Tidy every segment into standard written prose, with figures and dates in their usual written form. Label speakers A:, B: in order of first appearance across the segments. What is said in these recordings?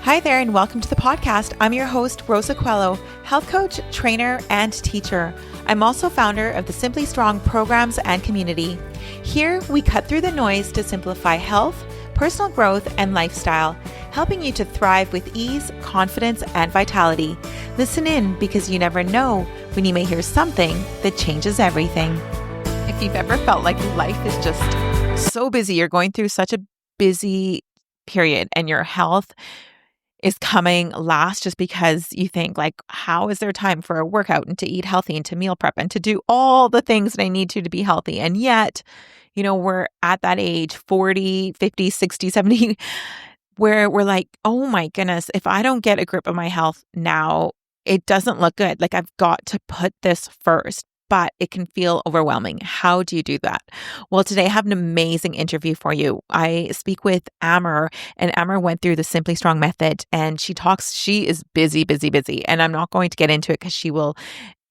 A: Hi there, and welcome to the podcast. I'm your host, Rosa Coelho, health coach, trainer, and teacher. I'm also founder of the Simply Strong programs and community. Here, we cut through the noise to simplify health, personal growth, and lifestyle, helping you to thrive with ease, confidence, and vitality. Listen in because you never know when you may hear something that changes everything. If you've ever felt like life is just so busy, you're going through such a busy period and your health is coming last just because you think like, how is there time for a workout and to eat healthy and to meal prep and to do all the things that I need to be healthy? And yet, we're at that age, 40, 50, 60, 70, where we're like, oh my goodness, if I don't get a grip of my health now, it doesn't look good. Like I've got to put this first. But it can feel overwhelming. How do you do that? Well, today I have an amazing interview for you. I speak with Amer, and Amer went through the Simply Strong method, and she is busy, busy, busy. And I'm not going to get into it because she will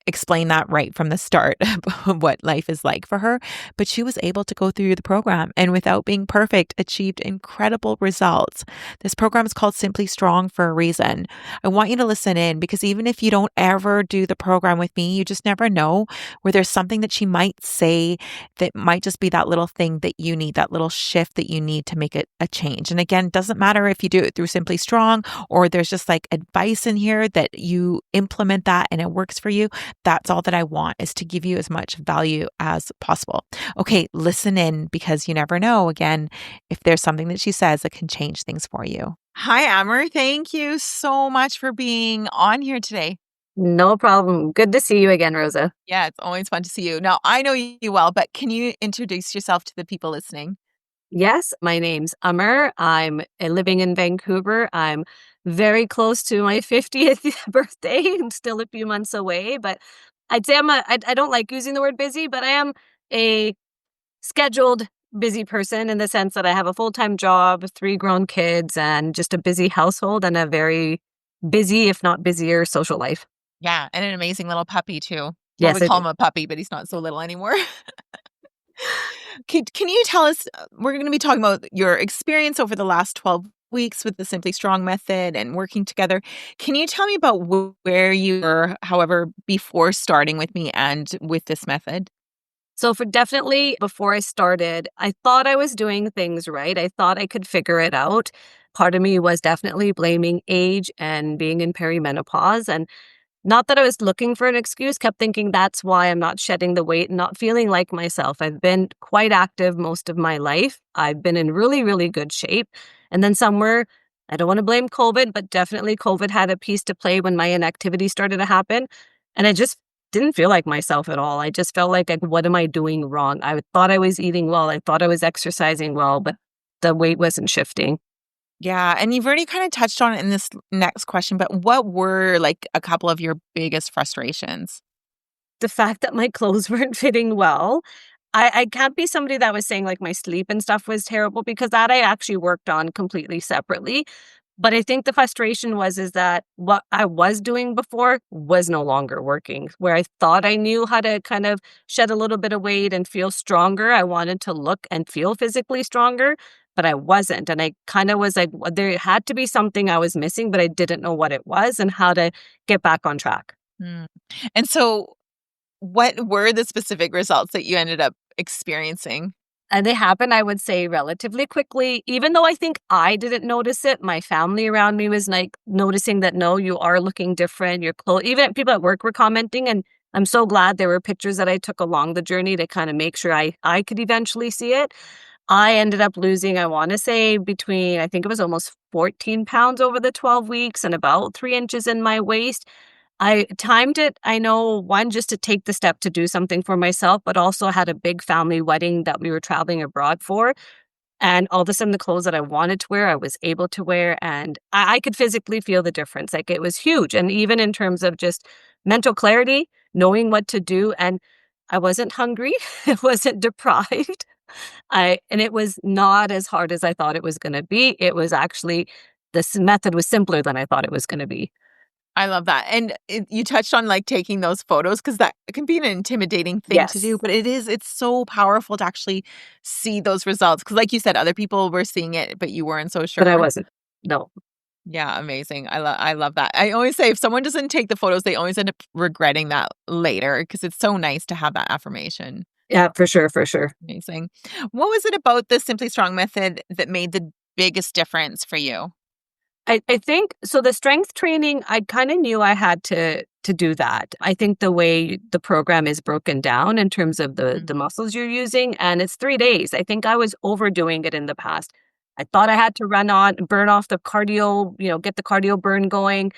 A: explain that right from the start, what life is like for her. But she was able to go through the program and without being perfect, achieved incredible results. This program is called Simply Strong for a reason. I want you to listen in because even if you don't ever do the program with me, you just never know where there's something that she might say that might just be that little thing that you need, that little shift that you need to make it a change. And again, it doesn't matter if you do it through Simply Strong or there's just like advice in here that you implement that and it works for you. That's all that I want, is to give you as much value as possible. Okay, listen in because you never know, again, if there's something that she says that can change things for you. Hi, Amer. Thank you so much for being on here today.
B: No problem. Good to see you again, Rosa.
A: Yeah, it's always fun to see you. Now, I know you well, but can you introduce yourself to the people listening?
B: Yes, my name's Amer. I'm living in Vancouver. I'm very close to my 50th birthday. I'm still a few months away, but I'd say I don't like using the word busy, but I am a scheduled busy person in the sense that I have a full-time job, 3 grown kids, and just a busy household and a very busy, if not busier, social life.
A: Yeah, and an amazing little puppy too. Well, we
B: Yes, I
A: call
B: do.
A: him a puppy, but he's not so little anymore. Can you tell us, we're going to be talking about your experience over the last 12 weeks with the Simply Strong method and working together. Can you tell me about where you were, however, before starting with me and with this method?
B: So for definitely before I started, I thought I was doing things right. I thought I could figure it out. Part of me was definitely blaming age and being in perimenopause. And not that I was looking for an excuse, kept thinking that's why I'm not shedding the weight and not feeling like myself. I've been quite active most of my life. I've been in really, really good shape. And then somewhere, I don't want to blame COVID, but definitely COVID had a piece to play when my inactivity started to happen. And I just didn't feel like myself at all. I just felt like, what am I doing wrong? I thought I was eating well. I thought I was exercising well, but the weight wasn't shifting.
A: Yeah, and you've already kind of touched on it in this next question, but what were like a couple of your biggest frustrations?
B: The fact that my clothes weren't fitting well. I can't be somebody that was saying like my sleep and stuff was terrible because that I actually worked on completely separately. But I think the frustration is that what I was doing before was no longer working. Where I thought I knew how to kind of shed a little bit of weight and feel stronger. I wanted to look and feel physically stronger, but I wasn't. And I kind of was like, there had to be something I was missing, but I didn't know what it was and how to get back on track.
A: Mm. And so, what were the specific results that you ended up experiencing?
B: And they happened, I would say, relatively quickly. Even though I think I didn't notice it, my family around me was like noticing that, no, you are looking different. Your clothes, even people at work were commenting. And I'm so glad there were pictures that I took along the journey to kind of make sure I could eventually see it. I ended up losing, I want to say, between, I think it was almost 14 pounds over the 12 weeks and about 3 inches in my waist. I timed it, I know, one, just to take the step to do something for myself, but also had a big family wedding that we were traveling abroad for. And all of a sudden, the clothes that I wanted to wear, I was able to wear. And I could physically feel the difference. Like it was huge. And even in terms of just mental clarity, knowing what to do. And I wasn't hungry. I wasn't deprived. And it was not as hard as I thought it was going to be. It was actually, this method was simpler than I thought it was going to be.
A: I love that. And you touched on like taking those photos because that can be an intimidating thing to do,
B: Yes,
A: but it's so powerful to actually see those results. Because, like you said, other people were seeing it, but you weren't so
B: but I
A: sure.
B: wasn't. No.
A: Yeah, amazing. I love that. I always say if someone doesn't take the photos, they always end up regretting that later because it's so nice to have that affirmation.
B: Yeah, for sure, for sure.
A: Amazing. What was it about the Simply Strong method that made the biggest difference for you?
B: I think so the strength training, I kind of knew I had to do that. I think the way the program is broken down in terms of the
A: Mhm.
B: muscles you're using, and it's 3 days. I think I was overdoing it in the past. I thought I had to burn off the cardio, get the cardio burn going.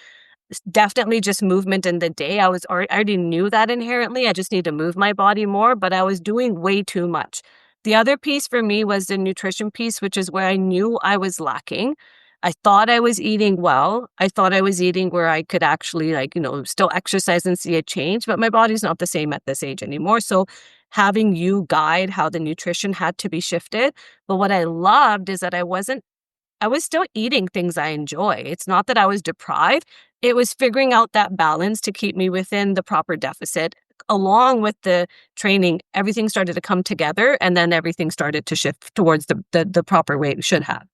B: Definitely just movement in the day. I already knew that inherently. I just need to move my body more, but I was doing way too much. The other piece for me was the nutrition piece, which is where I knew I was lacking. I thought I was eating well. I thought I was eating where I could actually still exercise and see a change, but my body's not the same at this age anymore. So having you guide how the nutrition had to be shifted. But what I loved is that I was still eating things I enjoy. It's not that I was deprived. It was figuring out that balance to keep me within the proper deficit. Along with the training, everything started to come together and then everything started to shift towards the proper way it should have.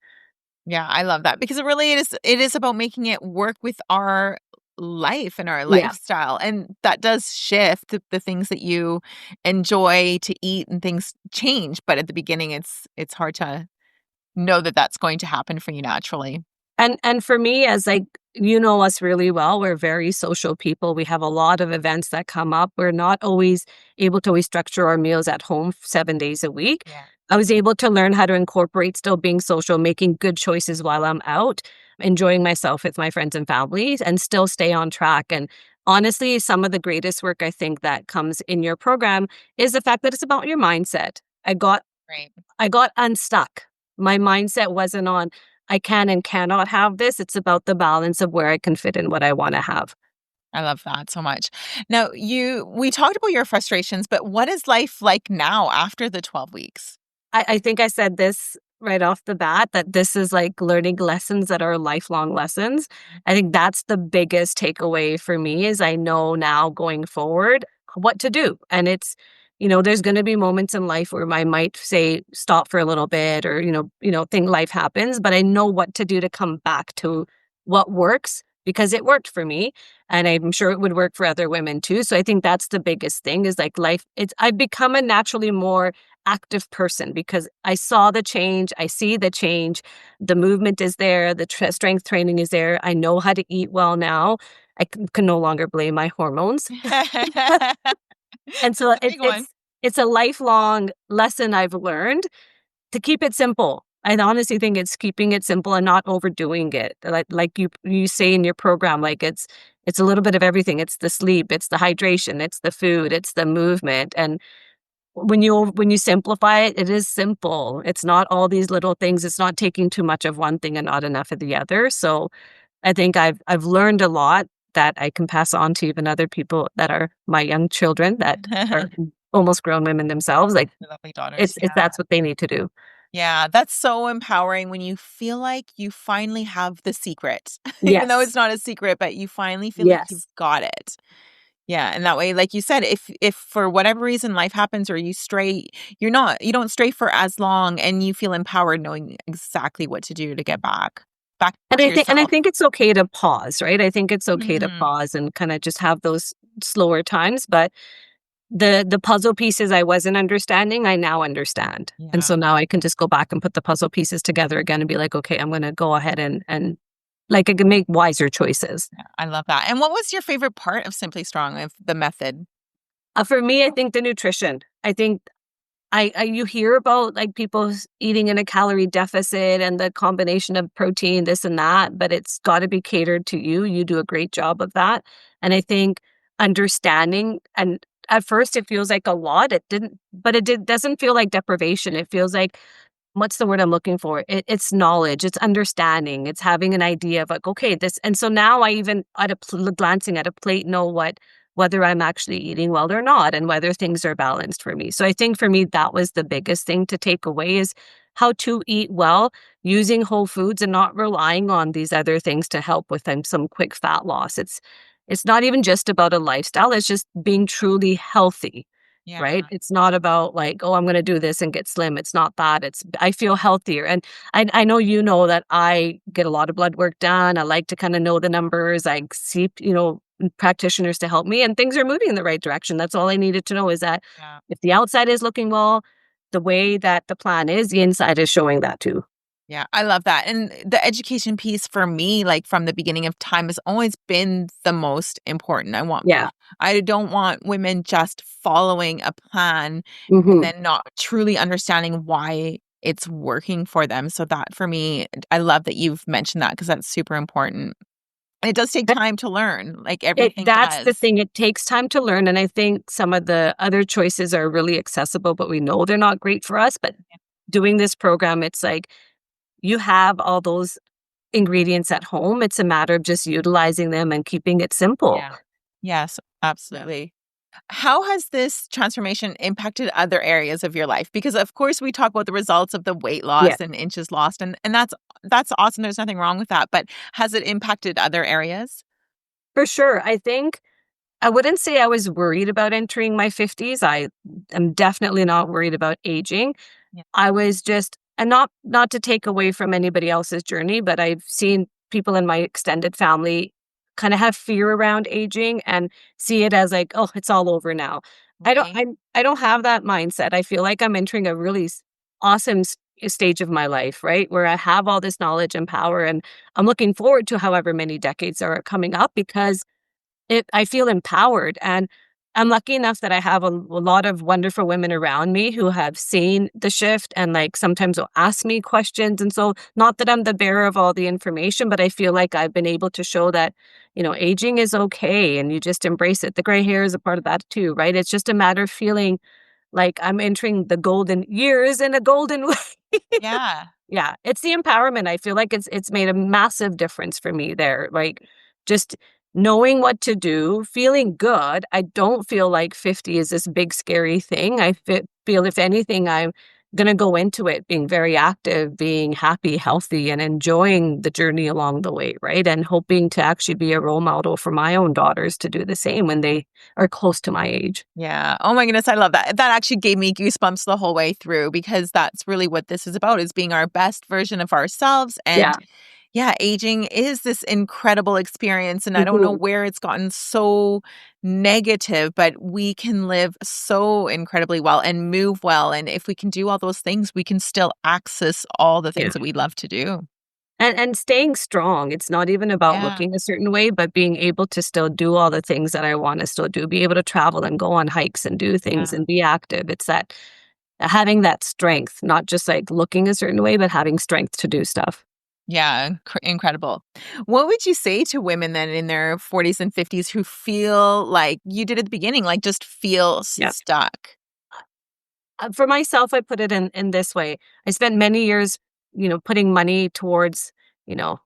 A: Yeah, I love that because it is about making it work with our life and our
B: Yeah.
A: lifestyle. And that does shift the things that you enjoy to eat and things change. But at the beginning, it's hard to know that that's going to happen for you naturally.
B: And for me, as like you know us really well, we're very social people. We have a lot of events that come up. We're not always able to always structure our meals at home 7 days a week.
A: Yeah.
B: I was able to learn how to incorporate still being social, making good choices while I'm out, enjoying myself with my friends and families, and still stay on track. And honestly, some of the greatest work I think that comes in your program is the fact that it's about your mindset.
A: Right.
B: I got unstuck. My mindset wasn't on, I can and cannot have this. It's about the balance of where I can fit in what I want to have.
A: I love that so much. Now, we talked about your frustrations, but what is life like now after the 12 weeks?
B: I think I said this right off the bat that this is like learning lessons that are lifelong lessons. I think that's the biggest takeaway for me is I know now going forward what to do. And there's going to be moments in life where I might say stop for a little bit or think life happens, but I know what to do to come back to what works because it worked for me and I'm sure it would work for other women too. So I think that's the biggest thing is like life I've become a naturally more active person because I saw the change, I see the change, the movement is there, the strength training is there. I know how to eat well now. I can no longer blame my hormones. And
A: That's
B: so
A: a big one.
B: it's a lifelong lesson I've learned to keep it simple. I honestly think it's keeping it simple and not overdoing it. Like you say in your program, like it's a little bit of everything. It's the sleep, it's the hydration, it's the food, it's the movement. And when you simplify it, it is simple. It's not all these little things. It's not taking too much of one thing and not enough of the other. So I think I've learned a lot that I can pass on to even other people that are my young children that are almost grown women themselves. Like
A: Your lovely daughters.
B: it's that's what they need to do.
A: Yeah, that's so empowering when you feel like you finally have the secret, even though
B: Yes.
A: it's not a secret, but you finally feel like you've
B: Yes.
A: got it. Yeah, and that way, like you said, if for whatever reason life happens or you stray, you don't stray for as long, and you feel empowered knowing exactly what to do to get back
B: And
A: to
B: I
A: yourself.
B: think it's okay to pause, right? I think it's okay to
A: Mhm.
B: pause and kind of just have those slower times, but the puzzle pieces I wasn't understanding, I now understand. And
A: Yeah,
B: so now I can just go back and put the puzzle pieces together again and be like, "Okay, I'm gonna go ahead and like, I can make wiser choices."
A: yeah, I love that. And what was your favorite part of Simply Strong of the method?
B: For me, I think the nutrition. I think I you hear about, like, people eating in a calorie deficit and the combination of protein, this and that, but it's gotta be catered to you. You do a great job of that, and I think understanding and at first it feels like a lot, it didn't but it doesn't feel like deprivation. It feels like what's the word I'm looking for? It's knowledge, it's understanding, it's having an idea of like, okay, this, and so now I even glancing at a plate know whether I'm actually eating well or not, and whether things are balanced for me. So I think for me that was the biggest thing to take away is how to eat well using whole foods and not relying on these other things to help with some quick fat loss. It's not even just about a lifestyle; it's just being truly healthy. right?
A: Yeah.
B: It's not about like, oh, I'm going to do this and get slim. It's not that. It's I feel healthier. And I know you know that I get a lot of blood work done. I like to kind of know the numbers. I see, practitioners to help me and things are moving in the right direction. That's all I needed to know is that
A: Yeah.
B: if the outside is looking well, the way that the plan is, the inside is showing that too.
A: Yeah, I love that. And the education piece for me, like from the beginning of time, has always been the most important.
B: Yeah.
A: I don't want women just following a plan and
B: Hmm.
A: then not truly understanding why it's working for them. So that for me, I love that you've mentioned that because that's super important. And it does take time to learn, like everything
B: That's the
A: does.
B: thing, it takes time to learn, and I think some of the other choices are really accessible, but we know they're not great for us, but doing this program, it's like you have all those ingredients at home, it's a matter of just utilizing them and keeping it simple.
A: Yeah. Yes,
B: Yeah.
A: absolutely. How has this transformation impacted other areas of your life? Because of course we talk about the results of the weight
B: Yeah,
A: loss and inches lost and that's awesome. There's nothing wrong with that. But has it impacted other areas?
B: for sure, I think I wouldn't say I was worried about entering my 50s, I am definitely not worried about aging.
A: Yeah.
B: I was just and not to take away from anybody else's journey, but I've seen people in my extended family kinda have fear around aging and see it as like, "Oh, it's all over now." I don't
A: Okay.
B: I I don't have that mindset. I feel like I'm entering a really awesome stage of my life, right? Where I have all this knowledge and power, and I'm looking forward to however many decades are coming up because I feel empowered, and I'm lucky enough that I have a lot of wonderful women around me who have seen the shift and, like, sometimes will ask me questions, and so not that I'm the bearer of all the information, but I feel like I've been able to show that, aging is okay and you just embrace it. The gray hair is a part of that too, right? It's just a matter of feeling like I'm entering the golden years in a golden way.
A: Yeah.
B: Yeah, it's the empowerment. I feel like it's made a massive difference for me there. Like just knowing what to do, feeling good. I don't feel like 50 is this big scary thing. Feel if anything I'm going to go into it being very active, being happy, healthy and enjoying the journey along the way, right? And hoping to actually be a role model for my own daughters to do the same when they are close to my age.
A: Yeah. Oh my goodness, I love that. That actually gave me goosebumps the whole way through because that's really what this is about is being our best version of ourselves. And
B: Yeah.
A: yeah, aging is this incredible experience. And I don't know
B: Mhm.
A: where it's gotten so negative, but we can live so incredibly well and move well. And if we can do all those things, we can still access all the
B: Yeah.
A: things that we love to do.
B: And staying strong, it's not even about
A: Yeah.
B: looking a certain way, but being able to still do all the things that I wanna still do, be able to travel and go on hikes and do things
A: Yeah.
B: and be active. It's that having that strength, not just, like, looking a certain way, but having strength to do stuff.
A: Yeah, incredible. What would you say to women then in their 40s and 50s who feel like you did at the beginning, like just feel
B: Yeah.
A: stuck?
B: For myself, I put it in this way. I spent many years, putting money towards,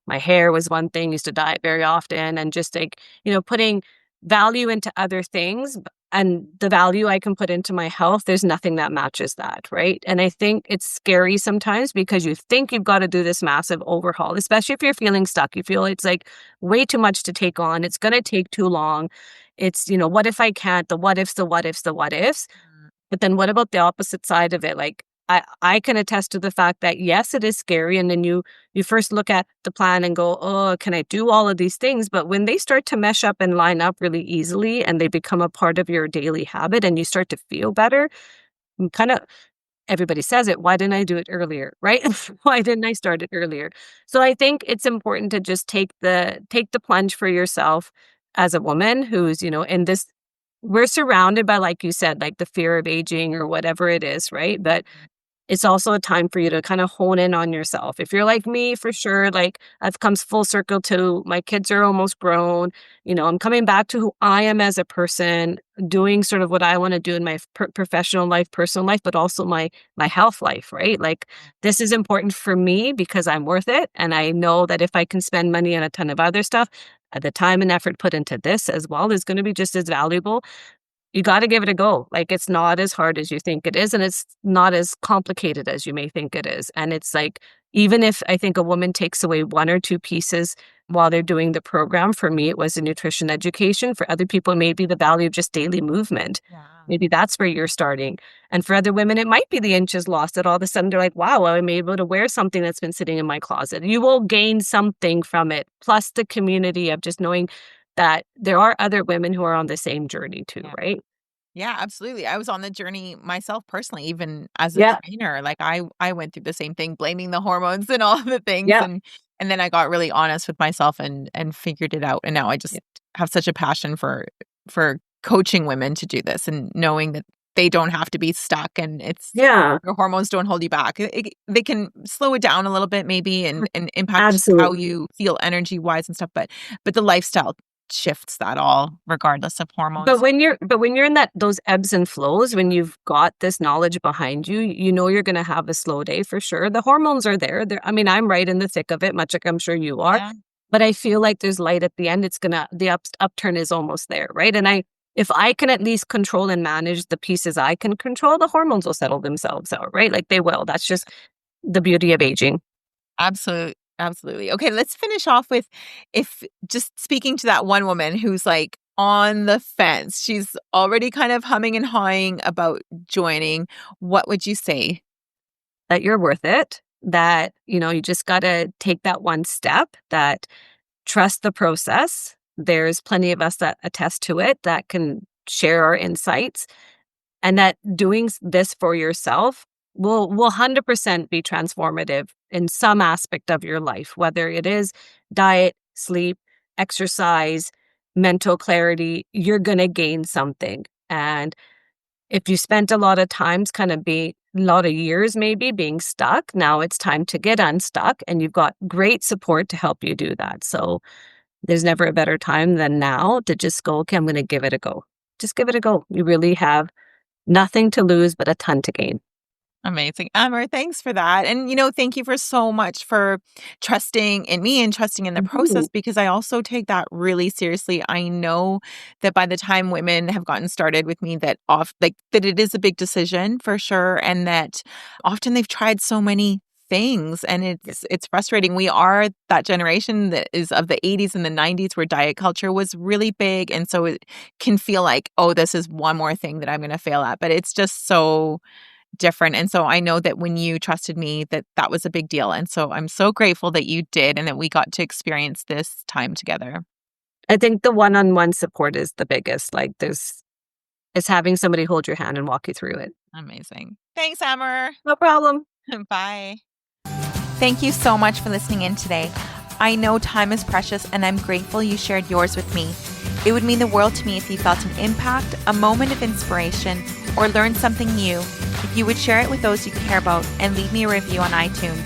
B: my hair was one thing, used to dye it very often, and just like, putting value into other things. And the value I can put into my health, there's nothing that matches that, right? And I think it's scary sometimes because you think you've got to do this massive overhaul, especially if you're feeling stuck. You feel it's like way too much to take on. It's going to take too long. It's, what if I can't? The what ifs, the what ifs, the what ifs.
A: Mm.
B: But then what about the opposite side of it? Like I can attest to the fact that yes, it is scary. And then you first look at the plan and go, oh, can I do all of these things? But when they start to mesh up and line up really easily and they become a part of your daily habit and you start to feel better, kind of everybody says it, why didn't I do it earlier? Right? Why didn't I start it earlier? So I think it's important to just take the plunge for yourself as a woman who's, in this we're surrounded by, like you said, like the fear of aging or whatever it is, right? But it's also a time for you to kind of hone in on yourself. If you're like me, for sure, like I've come full circle to my kids are almost grown. I'm coming back to who I am as a person, doing sort of what I want to do in my professional life, personal life, but also my health life, right? Like this is important for me because I'm worth it, and I know that if I can spend money on a ton of other stuff, the time and effort put into this as well is going to be just as valuable. You gotta give it a go. Like, it's not as hard as you think it is, and it's not as complicated as you may think it is, and it's like, even if I think a woman takes away one or two pieces while they're doing the program, for me, it was the nutrition education. For other people, maybe the value of just daily movement.
A: Yeah.
B: Maybe that's where you're starting. And for other women, it might be the inches lost that all of a sudden they're like, wow, I'm able to wear something that's been sitting in my closet. You will gain something from it, plus the community of just knowing that there are other women who are on the same journey too,
A: Yeah.
B: right?
A: Yeah, absolutely. I was on the journey myself personally, even as a
B: Yeah,
A: trainer. Like I went through the same thing, blaming the hormones and all the things,
B: yeah,
A: and then I got really honest with myself and figured it out. And now I just
B: yeah.
A: have such a passion for coaching women to do this and knowing that they don't have to be stuck and it's
B: Yeah,
A: your hormones don't hold you back. They can slow it down a little bit maybe and impact just how
B: absolutely.
A: you feel energy wise and stuff, but the lifestyle shifts that all regardless of
B: But
A: hormones.
B: when you're in that those ebbs and flows, when you've got this knowledge behind you, you know you're gonna have a slow day for sure. The hormones are there. I mean, I'm right in the thick of it, much like I'm sure you are.
A: Yeah.
B: But I feel like there's light at the end. The upturn is almost there, right? And if I can at least control and manage the pieces I can control, the hormones will settle themselves out, right? Like they will. That's just the beauty of aging.
A: Absolutely. Absolutely. Okay, let's finish off with if just speaking to that one woman who's like on the fence. She's already kind of humming and hawing about joining. What would you say?
B: That you're worth it, that, you just gotta take that one step, that trust the process. There's plenty of us that attest to it, that can share our insights, and that doing this for yourself will 100% be transformative in some aspect of your life, whether it is diet, sleep, exercise, mental clarity. You're gonna gain something. And if you spent a lot of times a lot of years maybe being stuck, now it's time to get unstuck, and you've got great support to help you do that. So there's never a better time than now to just go, okay, I'm going to give it a go. Just give it a go. You really have nothing to lose, but a ton to gain.
A: Amazing. Amer, thanks for that. And, thank you for so much for trusting in me and trusting in the
B: Mhm.
A: process because I also take that really seriously. I know that by the time women have gotten started with me that it is a big decision for sure and that often they've tried so many things and
B: Yeah.
A: it's frustrating. We are that generation that is of the 80s and the 90s where diet culture was really big and so it can feel like, oh, this is one more thing that I'm going to fail at, but it's just so different. And so I know that when you trusted me that was a big deal. And so I'm so grateful that you did and that we got to experience this time together.
B: I think the one-on-one support is the biggest. Like it's having somebody hold your hand and walk you through it.
A: Amazing. Thanks, Amer.
B: No problem.
A: Bye. Thank you so much for listening in today. I know time is precious and I'm grateful you shared yours with me. It would mean the world to me if you felt an impact, a moment of inspiration, or learned something new. If you would share it with those you care about and leave me a review on iTunes.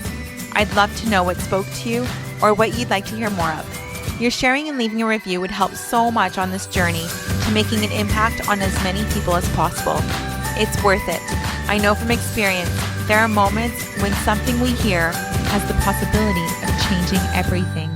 A: I'd love to know what spoke to you or what you'd like to hear more of. Your sharing and leaving a review would help so much on this journey to making an impact on as many people as possible. It's worth it. I know from experience, there are moments when something we hear has the possibility of changing everything.